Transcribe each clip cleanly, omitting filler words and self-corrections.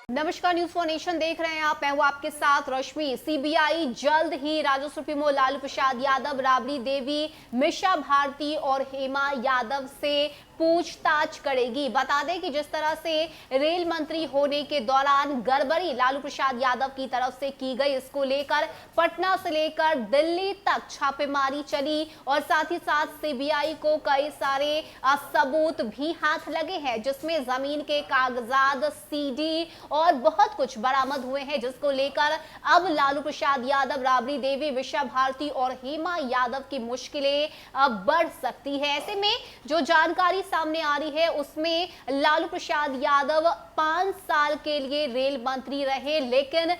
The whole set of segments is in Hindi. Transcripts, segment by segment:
नमस्कार, न्यूज फॉर नेशन देख रहे हैं आप। मैं हूं आपके साथ रश्मि। सीबीआई जल्द ही राजस्व सुप्रीमो लालू प्रसाद यादव, राबड़ी देवी, मिशा भारती और हेमा यादव से पूछताछ करेगी। बता दें कि जिस तरह से रेल मंत्री होने के दौरान गड़बड़ी लालू प्रसाद यादव की तरफ से की गई, इसको लेकर पटना से लेकर दिल्ली तक छापेमारी चली और साथ ही साथ सीबीआई को कई सारे सबूत भी हाथ लगे हैं, जिसमें जमीन के कागजात, सीडी और बहुत कुछ बरामद हुए हैं, जिसको लेकर अब लालू प्रसाद यादव, राबड़ी देवी, मिशा भारती और हेमा यादव की मुश्किलें अब बढ़ सकती है। ऐसे में जो जानकारी सामने आ रही है उसमें लालू प्रसाद यादव 5 साल के लिए रेल मंत्री रहे, लेकिन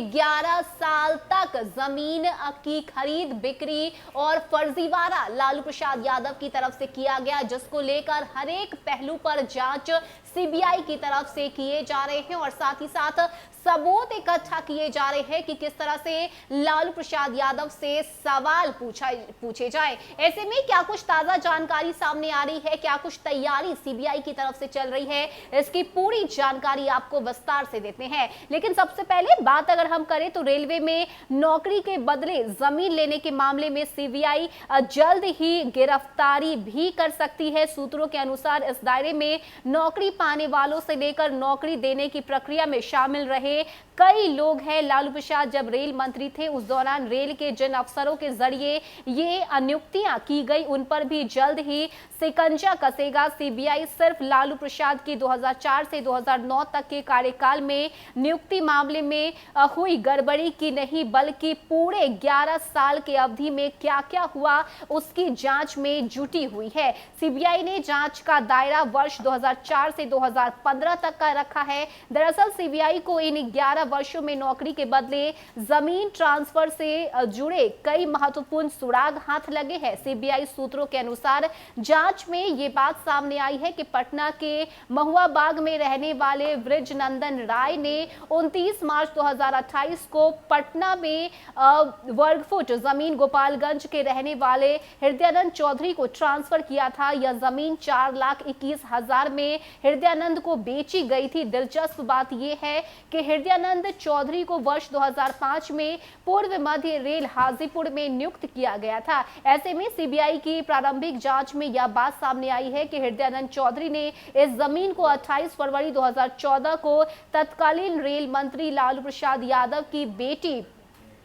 11 साल तक जमीन की खरीद बिक्री और फर्जीवाड़ा लालू प्रसाद यादव की तरफ से किया गया, जिसको लेकर हर एक पहलू पर जांच सीबीआई की तरफ से किए जा रहे हैं और साथ ही साथ सबूत इकट्ठा किए जा रहे हैं कि किस तरह से लालू प्रसाद यादव से सवाल पूछे जाए। ऐसे में क्या कुछ ताजा जानकारी सामने आ रही है, क्या कुछ तैयारी सीबीआई की तरफ से चल रही है, इसकी पूरी जानकारी आपको विस्तार से देते हैं। लेकिन सबसे पहले बात अगर हम करें तो रेलवे में नौकरी के बदले जमीन लेने के मामले में सीबीआई जल्द ही गिरफ्तारी भी कर सकती है। सूत्रों के अनुसार इस दायरे में नौकरी पाने वालों से लेकर नौकरी देने की प्रक्रिया में शामिल रहे कई लोग हैं। लालू प्रसाद जब रेल मंत्री थे उस दौरान रेल के जिन अफसरों के जरिए ये नियुक्तियां की गई उन पर भी जल्द ही शिकंजा कसेगा। सीबीआई सिर्फ लालू प्रसाद की 2004 से 2009 तक के कार्यकाल में नियुक्ति मामले में हुई गड़बड़ी की नहीं, बल्कि पूरे 11 साल के अवधि में क्या क्या हुआ उसकी जांच में जुटी हुई है। सीबीआई ने जांच का दायरा वर्ष 2004 से 2015 तक का रखा है। दरअसल सीबीआई को इन 11 वर्षों में नौकरी के बदले जमीन ट्रांसफर से जुड़े कई महत्वपूर्ण सुराग हाथ लगे हैं। सीबीआई सूत्रों के अनुसार जांच में ये बात सामने आई है कि पटना के महुआ बाग में रहने वाले बृजनंदन राय ने 29 मार्च 2028 को पटना में वर्गफुट जमीन गोपालगंज के रहने वाले हृदयानंद चौधरी को ट्रांसफर किया था। यह जमीन 4,21,000 में हृदयानंद को बेची गई थी। दिलचस्प बात यह है कि हृदयानंद चौधरी को वर्ष 2005 में पूर्व मध्य रेल हाजीपुर में नियुक्त किया गया था। ऐसे में सीबीआई की प्रारंभिक जांच में यह बात सामने आई है कि हृदयानंद चौधरी ने इस जमीन को 28 फरवरी 2014 को तत्कालीन रेल मंत्री लालू प्रसाद यादव की बेटी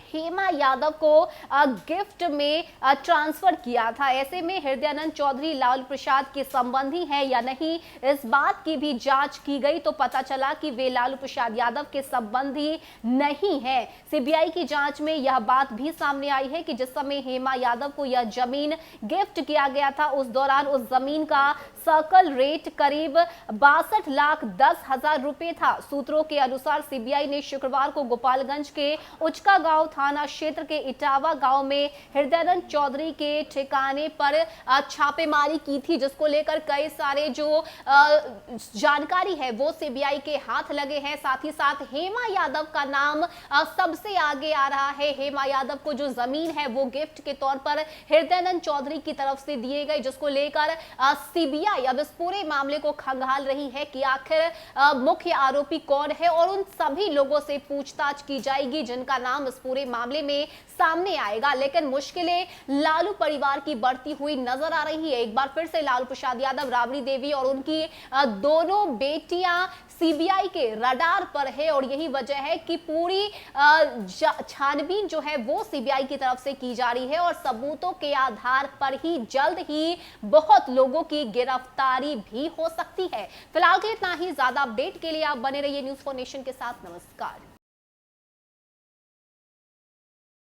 हेमा यादव को गिफ्ट में ट्रांसफर किया था। ऐसे में हृदयानंद चौधरी लालू प्रसाद के संबंधी हैं या नहीं, इस बात की भी जांच की गई तो पता चला कि वे लालू प्रसाद यादव के संबंधी नहीं हैं। सीबीआई की जांच में यह बात भी सामने आई है कि जिस समय हेमा यादव को यह जमीन गिफ्ट किया गया था उस दौरान उस जमीन का सर्कल रेट करीब 62,10,000 रुपए था। सूत्रों के अनुसार सीबीआई ने शुक्रवार को गोपालगंज के उचका गांव थाना क्षेत्र के इटावा गांव में हृदयानंद चौधरी के ठिकाने पर छापेमारी की थी, जिसको लेकर कई सारे जो जानकारी है वो सीबीआई के हाथ लगे हैं। साथ ही साथ हेमा यादव का नाम सबसे आगे आ रहा है। हेमा यादव को जो जमीन है वो गिफ्ट के तौर पर हृदयानंद चौधरी की तरफ से दिए गए, जिसको लेकर सीबीआई अब इस पूरे मामले को खंगाल रही है कि आखिर मुख्य आरोपी कौन है और उन सभी लोगों से पूछताछ की जाएगी जिनका नाम इस पूरे मामले में सामने आएगा। लेकिन मुश्किलें लालू परिवार की बढ़ती हुई नजर आ रही है। एक बार फिर से लालू प्रसाद यादव, राबड़ी देवी और उनकी दोनों बेटियां सीबीआई के रडार पर है और यही वजह है कि पूरी छानबीन जो है वो सीबीआई की तरफ से की जा रही है और सबूतों के आधार पर ही जल्द ही बहुत लोगों की गिरफ्तारी भी हो सकती है। फिलहाल के इतना ही। ज्यादा अपडेट के लिए आप बने रहिए न्यूज फॉर नेशन के साथ। नमस्कार।